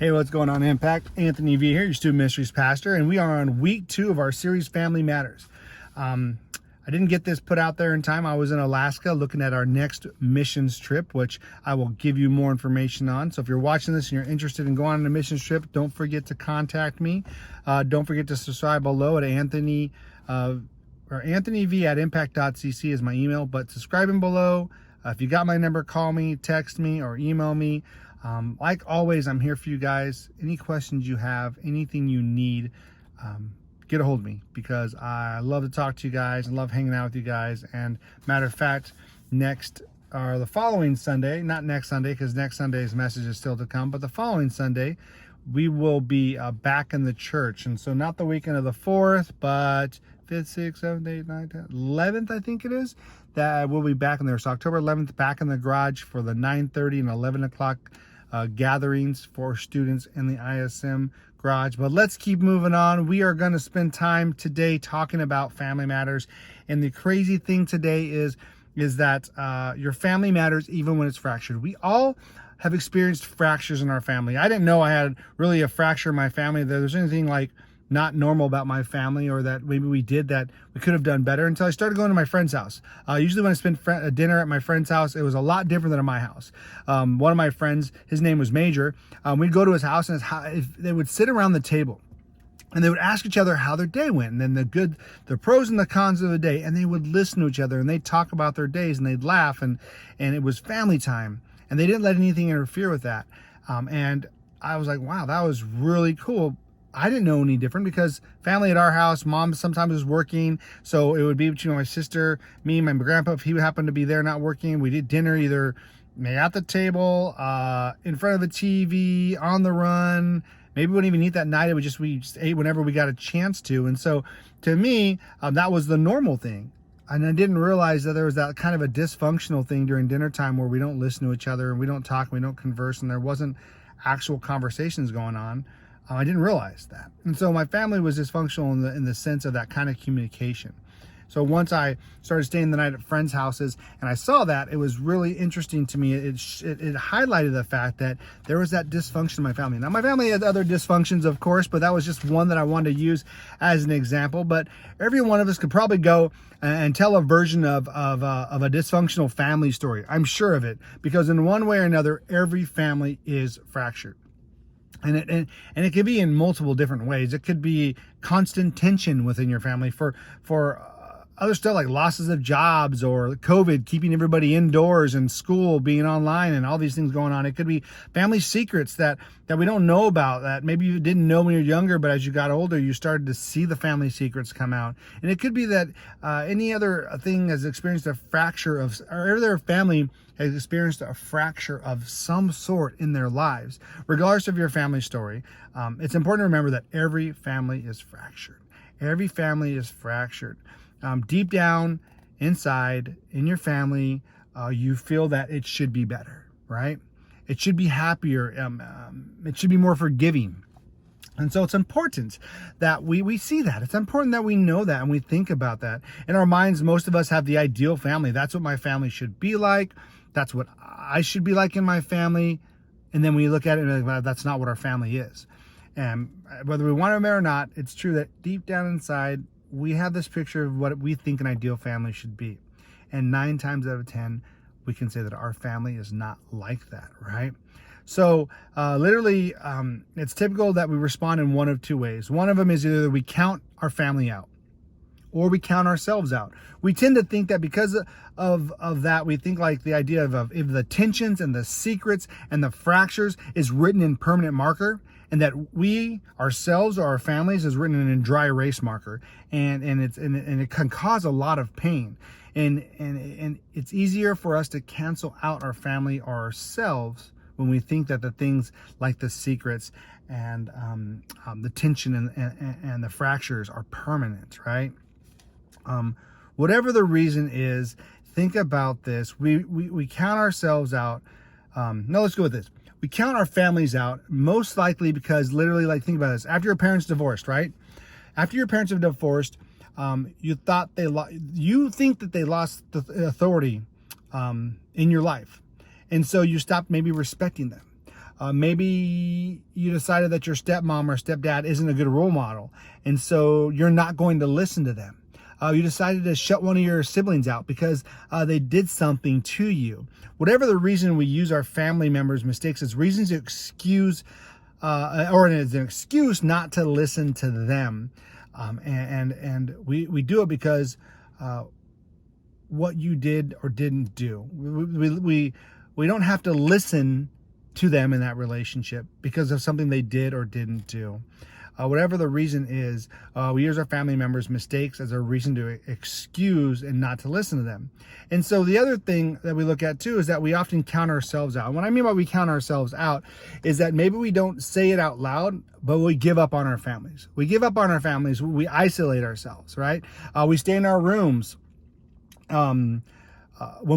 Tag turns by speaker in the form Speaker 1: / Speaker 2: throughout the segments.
Speaker 1: Hey, what's going on, Impact? Anthony V here, your Student Ministries pastor, and we are on week 2 of our series, Family Matters. I didn't get this put out there in time. I was in Alaska looking at our next missions trip, which I will give you more information on. So if you're watching this and you're interested in going on a missions trip, don't forget to contact me. Don't forget to subscribe below at Anthony V at impact.cc is my email, but subscribing below. If you got my number, call me, text me, or email me. Like always, I'm here for you guys. Any questions you have, anything you need, get a hold of me, because I love to talk to you guys and love hanging out with you guys. And matter of fact, the following Sunday, not next Sunday, because next Sunday's message is still to come, but the following Sunday, we will be back in the church. And so not the weekend of the 4th, but 5th, 6th, 7th, 8th, 9th, 10th, 11th, I think it is, that we'll be back in there. So October 11th, back in the garage for the 9:30 and 11 o'clock gatherings for students in the ISM garage. But let's keep moving on. We are going to spend time today talking about family matters. And the crazy thing today is that your family matters even when it's fractured. We all have experienced fractures in our family. I didn't know I had really a fracture in my family. There's anything like not normal about my family, or that maybe we did that we could have done better, until I started going to my friend's house. Usually when I spent dinner at my friend's house, it was a lot different than at my house. One of my friends, his name was Major, we'd go to his house, and they would sit around the table and they would ask each other how their day went, and then the pros and the cons of the day, and they would listen to each other, and they'd talk about their days, and they'd laugh, and it was family time, and they didn't let anything interfere with that. And I was like, wow, that was really cool. I didn't know any different, because family at our house, mom sometimes was working, so it would be between my sister, me, my grandpa. If he happened to be there not working, we did dinner either at the table, in front of the TV, on the run. Maybe we wouldn't even eat that night. We just ate whenever we got a chance to. And so to me, that was the normal thing. And I didn't realize that there was that kind of a dysfunctional thing during dinner time, where we don't listen to each other, and we don't talk, and we don't converse, and there wasn't actual conversations going on. I didn't realize that. And so my family was dysfunctional in the sense of that kind of communication. So once I started staying the night at friends' houses and I saw that, it was really interesting to me. It highlighted the fact that there was that dysfunction in my family. Now, my family had other dysfunctions, of course, but that was just one that I wanted to use as an example. But every one of us could probably go and tell a version of a dysfunctional family story. I'm sure of it, because in one way or another, every family is fractured. And it could be in multiple different ways. It could be constant tension within your family for other stuff like losses of jobs, or COVID keeping everybody indoors, and school being online, and all these things going on. It could be family secrets that we don't know about, that maybe you didn't know when you're younger, but as you got older, you started to see the family secrets come out. And it could be that any other thing has experienced a fracture or every other family has experienced a fracture of some sort in their lives. Regardless of your family story, it's important to remember that every family is fractured. Every family is fractured. Deep down inside in your family, you feel that it should be better, right? It should be happier. It should be more forgiving. And so it's important that we see that. It's important that we know that and we think about that. In our minds, most of us have the ideal family. That's what my family should be like. That's what I should be like in my family. And then when you look at it, you're like, well, that's not what our family is. And whether we want to admit or not, it's true that deep down inside, we have this picture of what we think an ideal family should be. And 9 times out of 10, we can say that our family is not like that, right? So literally, it's typical that we respond in one of 2 ways. One of them is either we count our family out, or we count ourselves out. We tend to think that because of that, we think like the idea of the tensions and the secrets and the fractures is written in permanent marker, and that we ourselves or our families is written in dry erase marker, and it can cause a lot of pain. And it's easier for us to cancel out our family or ourselves when we think that the things like the secrets and the tension and the fractures are permanent, right? Whatever the reason is, think about this. We count ourselves out. No, let's go with this. We count our families out, most likely because literally, like, think about this. After your parents divorced, right? After your parents have divorced, you think that they lost the authority in your life. And so you stopped maybe respecting them. Maybe you decided that your stepmom or stepdad isn't a good role model, and so you're not going to listen to them. You decided to shut one of your siblings out because they did something to you. Whatever the reason, we use our family members' mistakes as reasons to excuse, or as an excuse not to listen to them. And we do it because what you did or didn't do. We don't have to listen to them in that relationship because of something they did or didn't do. Whatever the reason is, we use our family members' mistakes as a reason to excuse and not to listen to them. And so the other thing that we look at too is that we often count ourselves out. And what I mean by we count ourselves out is that maybe we don't say it out loud, but we give up on our families. We give up on our families. We isolate ourselves, right? We stay in our rooms when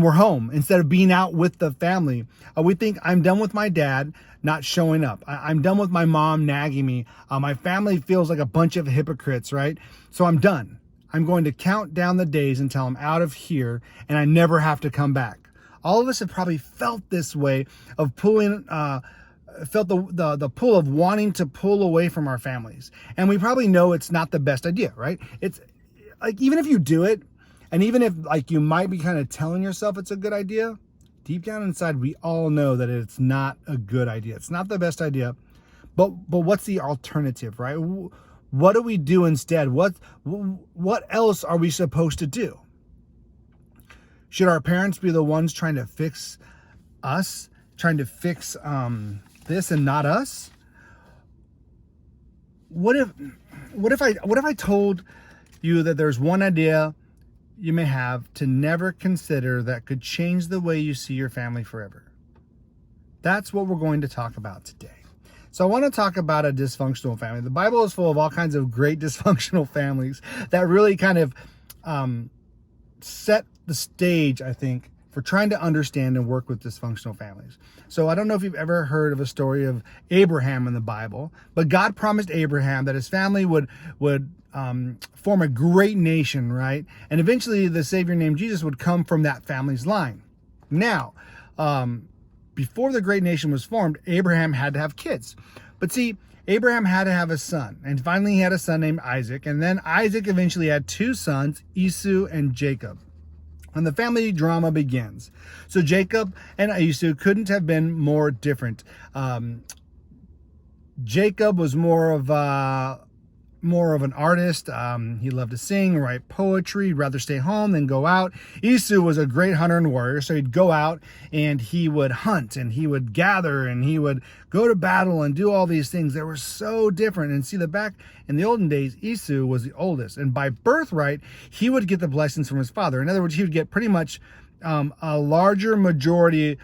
Speaker 1: we're home instead of being out with the family. We think, I'm done with my dad not showing up. I'm done with my mom nagging me. My family feels like a bunch of hypocrites, right? So I'm done. I'm going to count down the days until I'm out of here and I never have to come back. All of us have probably felt this way of pulling, felt the pull of wanting to pull away from our families. And we probably know it's not the best idea, right? It's like, even if you do it, and even if like you might be kind of telling yourself it's a good idea, deep down inside, we all know that it's not a good idea. It's not the best idea. But what's the alternative, right? What do we do instead? What else are we supposed to do? Should our parents be the ones trying to fix us, trying to fix this and not us? What if I told you that there's one idea you may have to never consider that could change the way you see your family forever? That's what we're going to talk about today. So I want to talk about a dysfunctional family. The Bible is full of all kinds of great dysfunctional families that really kind of set the stage, I think, for trying to understand and work with dysfunctional families. So I don't know if you've ever heard of a story of Abraham in the Bible, but God promised Abraham that his family would form a great nation, right? And eventually the Savior named Jesus would come from that family's line. Now, before the great nation was formed, Abraham had to have kids. But see, Abraham had to have a son. And finally he had a son named Isaac. And then Isaac eventually had two sons, Esau and Jacob. And the family drama begins. So Jacob and Esau couldn't have been more different. Jacob was more of an artist. He loved to sing, write poetry. He'd rather stay home than go out. Esau was a great hunter and warrior, so he'd go out and he would hunt and he would gather and he would go to battle and do all these things. They were so different. And see, back in the olden days, Esau was the oldest, and by birthright, he would get the blessings from his father. In other words, he would get pretty much a larger majority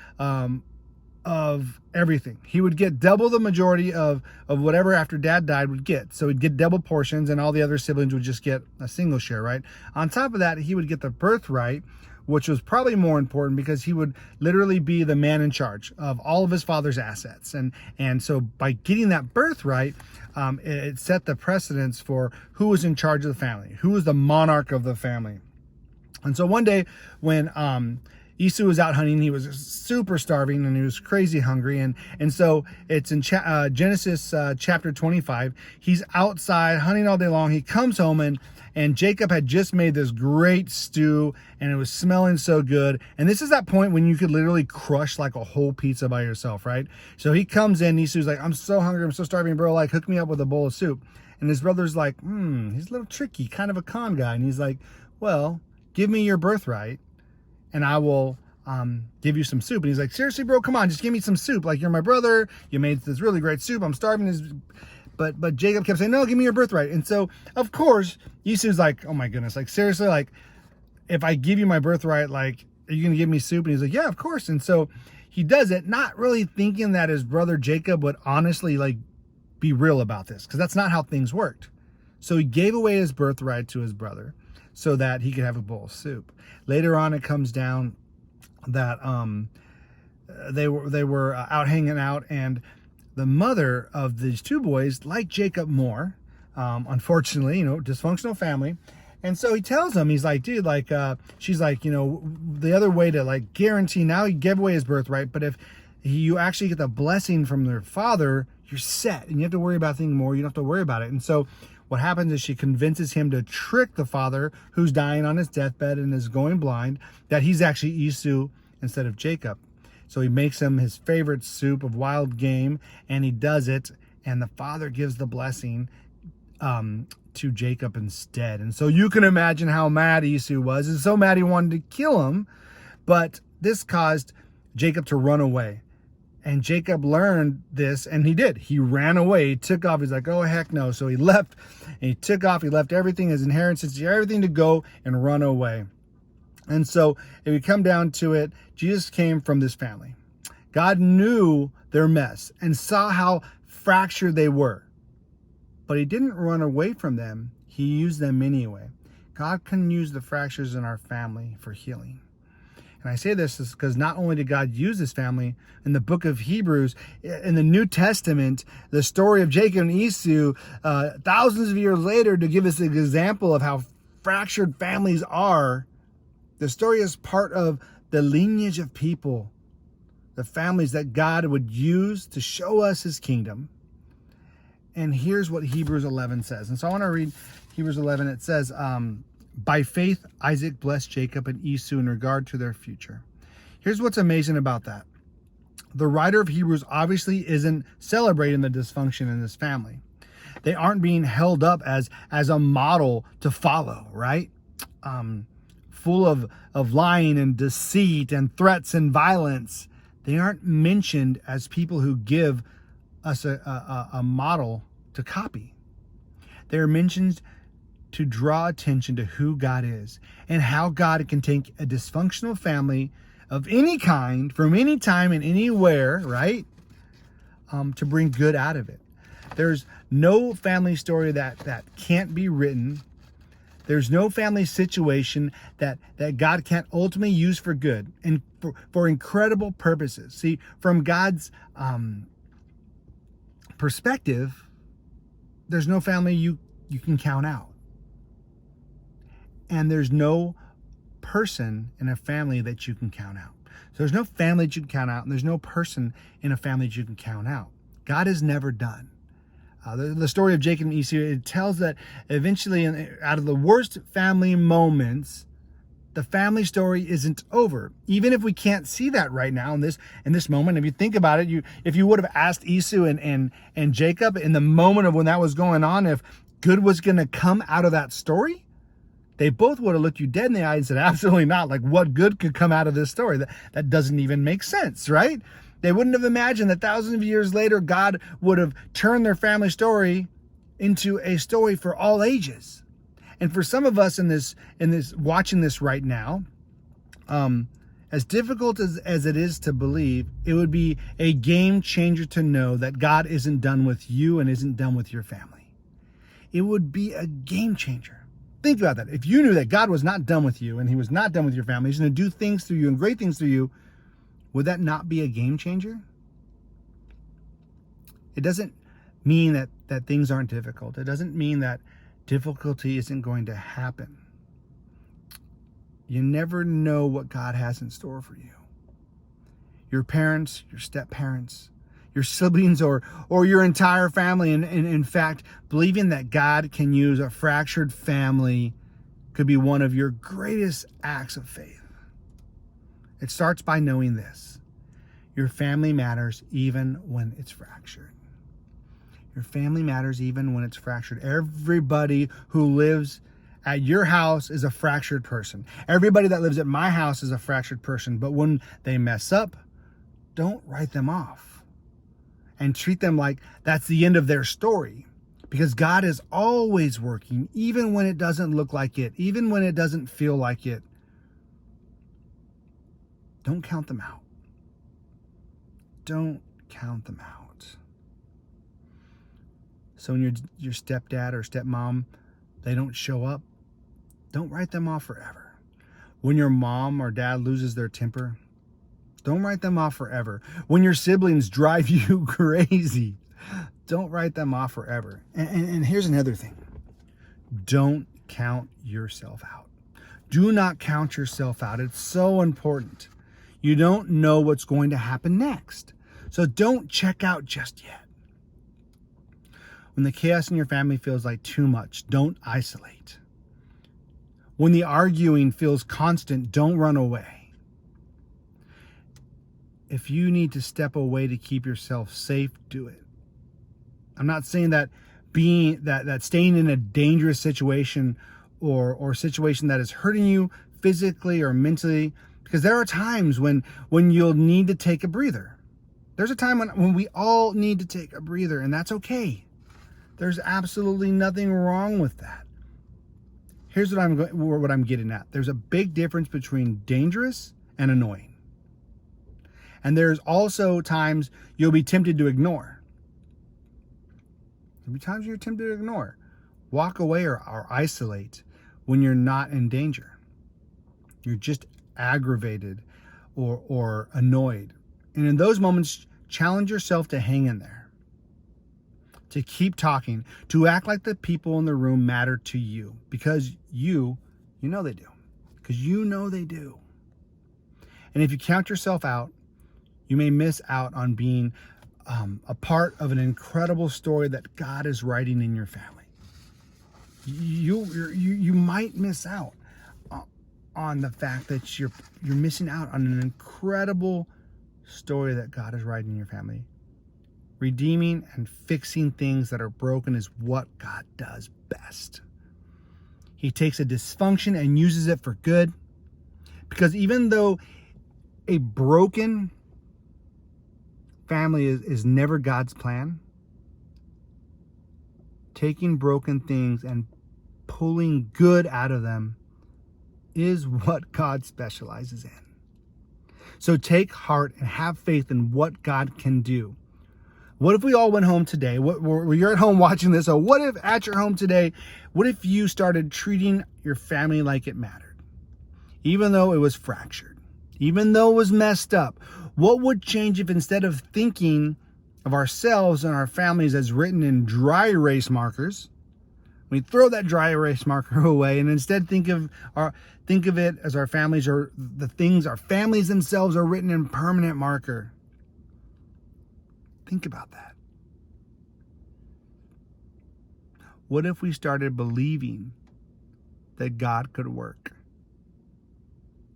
Speaker 1: of everything. He would get double the majority of whatever after dad died would get. So he'd get double portions and all the other siblings would just get a single share, right? On top of that, he would get the birthright, which was probably more important because he would literally be the man in charge of all of his father's assets. And so by getting that birthright, it set the precedence for who was in charge of the family, who was the monarch of the family. And so one day when Esau was out hunting, he was super starving and he was crazy hungry. And so it's in Genesis chapter 25. He's outside hunting all day long. He comes home and Jacob had just made this great stew and it was smelling so good. And this is that point when you could literally crush like a whole pizza by yourself, right? So he comes in, Esau's like, I'm so hungry, I'm so starving, bro. Like, hook me up with a bowl of soup. And his brother's like, he's a little tricky, kind of a con guy. And he's like, well, give me your birthright and I will give you some soup. And he's like, seriously, bro, come on, just give me some soup. Like, you're my brother. You made this really great soup. I'm starving. But Jacob kept saying, no, give me your birthright. And so, of course, Esau's like, oh my goodness, like, seriously, like, if I give you my birthright, like, are you going to give me soup? And he's like, yeah, of course. And so he does it, not really thinking that his brother Jacob would honestly, like, be real about this, because that's not how things worked. So he gave away his birthright to his brother so that he could have a bowl of soup. Later on, it comes down that they were out hanging out, and the mother of these two boys liked Jacob more. Unfortunately, dysfunctional family. And so he tells him, he's like, dude, she's like, the other way to like guarantee, now he gave away his birthright, but if you actually get the blessing from their father, you're set. And you have to worry about things more. You don't have to worry about it. And so what happens is she convinces him to trick the father, who's dying on his deathbed and is going blind, that he's actually Esau instead of Jacob. So he makes him his favorite soup of wild game, and he does it, and the father gives the blessing to Jacob instead. And so you can imagine how mad Esau was. And so mad he wanted to kill him, but this caused Jacob to run away. And Jacob learned this, and he did. He ran away. He took off. He's like, oh, heck no. So he left, and he took off. He left everything, his inheritance, everything to go and run away. And so if we come down to it, Jesus came from this family. God knew their mess and saw how fractured they were. But he didn't run away from them. He used them anyway. God can use the fractures in our family for healing. And I say this is because not only did God use this family in the book of Hebrews, in the New Testament, the story of Jacob and Esau, thousands of years later, to give us an example of how fractured families are. The story is part of the lineage of people, the families that God would use to show us his kingdom. And here's what Hebrews 11 says. And so I want to read Hebrews 11. It says, by faith, Isaac blessed Jacob and Esau in regard to their future. Here's what's amazing about that. The writer of Hebrews obviously isn't celebrating the dysfunction in this family. They aren't being held up as a model to follow, right? Full of lying and deceit and threats and violence. They aren't mentioned as people who give us a model to copy. They're mentioned to draw attention to who God is and how God can take a dysfunctional family of any kind, from any time and anywhere, right? To bring good out of it. There's no family story that can't be written. There's no family situation that God can't ultimately use for good and for incredible purposes. See, from God's perspective, there's no family you can count out. And there's no person in a family that you can count out. So there's no family that you can count out, and there's no person in a family that you can count out. God is never done. The story of Jacob and Esau, it tells that eventually, out of the worst family moments, the family story isn't over. Even if we can't see that right now in this moment, if you think about it, if you would have asked Esau and Jacob in the moment of when that was going on, if good was going to come out of that story, they both would have looked you dead in the eye and said, absolutely not. Like, what good could come out of this story? That doesn't even make sense, right? They wouldn't have imagined that thousands of years later, God would have turned their family story into a story for all ages. And for some of us in this watching this right now, as difficult as it is to believe, it would be a game changer to know that God isn't done with you and isn't done with your family. It would be a game changer. Think about that. If you knew that God was not done with you and he was not done with your family, he's going to do things through you and great things through you, would that not be a game changer? It doesn't mean that things aren't difficult. It doesn't mean that difficulty isn't going to happen. You never know what God has in store for you. Your parents, your step-parents, your siblings, or your entire family. And in fact, believing that God can use a fractured family could be one of your greatest acts of faith. It starts by knowing this. Your family matters even when it's fractured. Your family matters even when it's fractured. Everybody who lives at your house is a fractured person. Everybody that lives at my house is a fractured person. But when they mess up, don't write them off and treat them like that's the end of their story. Because God is always working, even when it doesn't look like it, even when it doesn't feel like it. Don't count them out. Don't count them out. So when your stepdad or stepmom, they don't show up, don't write them off forever. When your mom or dad loses their temper, don't write them off forever. When your siblings drive you crazy, don't write them off forever. And here's another thing. Don't count yourself out. Do not count yourself out. It's so important. You don't know what's going to happen next. So don't check out just yet. When the chaos in your family feels like too much, don't isolate. When the arguing feels constant, don't run away. If you need to step away to keep yourself safe, do it. I'm not saying that staying in a dangerous situation or situation that is hurting you physically or mentally, because there are times when you'll need to take a breather. There's a time when we all need to take a breather, and that's okay. There's absolutely nothing wrong with that. Here's what I'm getting at. There's a big difference between dangerous and annoying. And there's also times you'll be tempted to ignore. There'll be times you're tempted to ignore. Walk away or isolate when you're not in danger. You're just aggravated or annoyed. And in those moments, challenge yourself to hang in there, to keep talking, to act like the people in the room matter to you, because you know they do. Because you know they do. And if you count yourself out, you may miss out on being a part of an incredible story that God is writing in your family. You might miss out on the fact that you're missing out on an incredible story that God is writing in your family. Redeeming and fixing things that are broken is what God does best. He takes a dysfunction and uses it for good, because even though a broken family is never God's plan, taking broken things and pulling good out of them is what God specializes in. So take heart and have faith in what God can do. What if we all went home today? You're at home watching this. So what if at your home today, what if you started treating your family like it mattered? Even though it was fractured, even though it was messed up, what would change if instead of thinking of ourselves and our families as written in dry erase markers, we throw that dry erase marker away and instead think of it as our families, or the things, our families themselves, are written in permanent marker. Think about that. What if we started believing that God could work,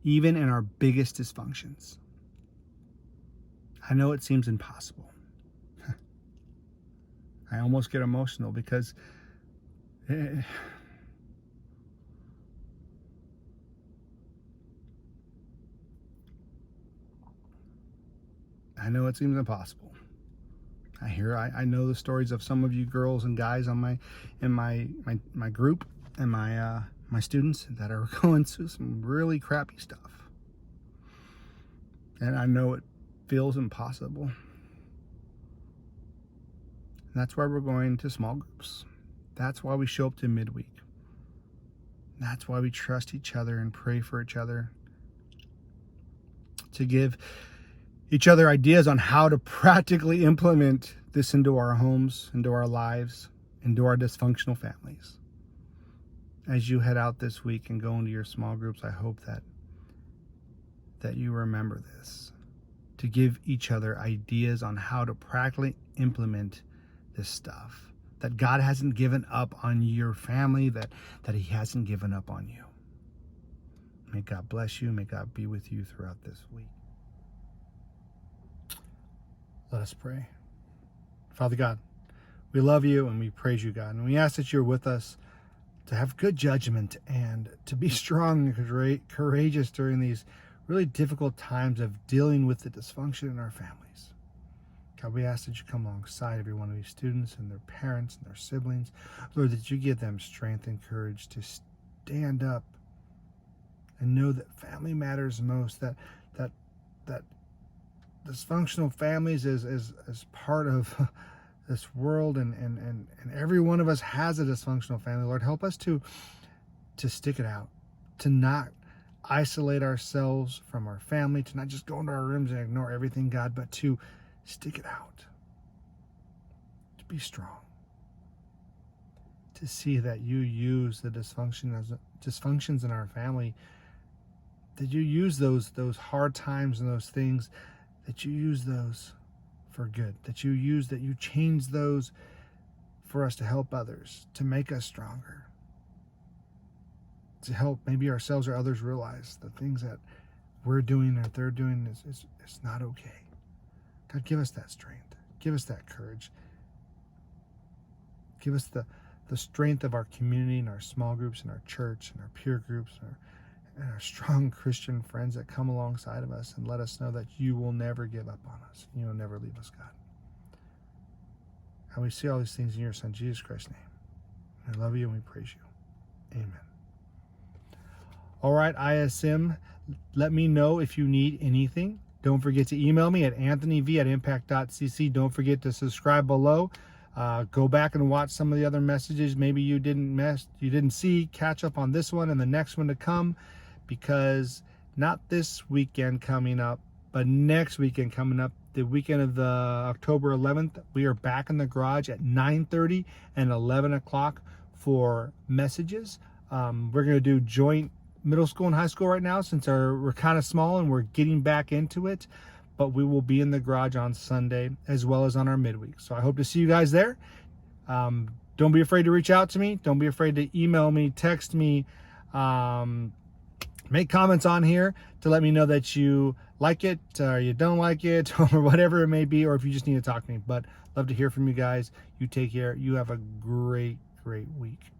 Speaker 1: even in our biggest dysfunctions? I know it seems impossible. I almost get emotional because I know it seems impossible. I know the stories of some of you girls and guys in my group and my students that are going through some really crappy stuff. And I know it feels impossible. And that's why we're going to small groups. That's why we show up to midweek. That's why we trust each other and pray for each other, to give each other ideas on how to practically implement this into our homes, into our lives, into our dysfunctional families. As you head out this week and go into your small groups, I hope that you remember this, to give each other ideas on how to practically implement this stuff, that God hasn't given up on your family, that he hasn't given up on you. May God bless you. May God be with you throughout this week. Let us pray. Father God, we love you and we praise you, God. And we ask that you're with us to have good judgment and to be strong and courageous during these really difficult times of dealing with the dysfunction in our families. God, we ask that you come alongside every one of these students and their parents and their siblings. Lord, that you give them strength and courage to stand up and know that family matters most, that dysfunctional families is part of this world, and every one of us has a dysfunctional family. Lord, help us to stick it out, to not isolate ourselves from our family, to not just go into our rooms and ignore everything, God, but to stick it out, to be strong, to see that you use the dysfunctions in our family, that you use those hard times and those things, that you use those for good, that you change those for us to help others, to make us stronger, to help maybe ourselves or others realize the things that we're doing or they're doing is not okay. God, give us that strength. Give us that courage. Give us the strength of our community and our small groups and our church and our peer groups and our strong Christian friends that come alongside of us and let us know that you will never give up on us. You will never leave us, God. And we see all these things in your Son, Jesus Christ's name. I love you and we praise you. Amen. All right, ISM, let me know if you need anything. Don't forget to email me at anthonyv@impact.cc. Don't forget to subscribe below. Go back and watch some of the other messages maybe you didn't see. Catch up on this one and the next one to come, because not this weekend coming up, but next weekend coming up, the weekend of the October 11th, we are back in the garage at 9:30 and 11 o'clock for messages. We're going to do joint middle school and high school right now, since we're kind of small and we're getting back into it. But we will be in the garage on Sunday as well as on our midweek. So I hope to see you guys there. Don't be afraid to reach out to me. Don't be afraid to email me, text me, make comments on here to let me know that you like it or you don't like it or whatever it may be, or if you just need to talk to me. But love to hear from you guys. You take care. You have a great week.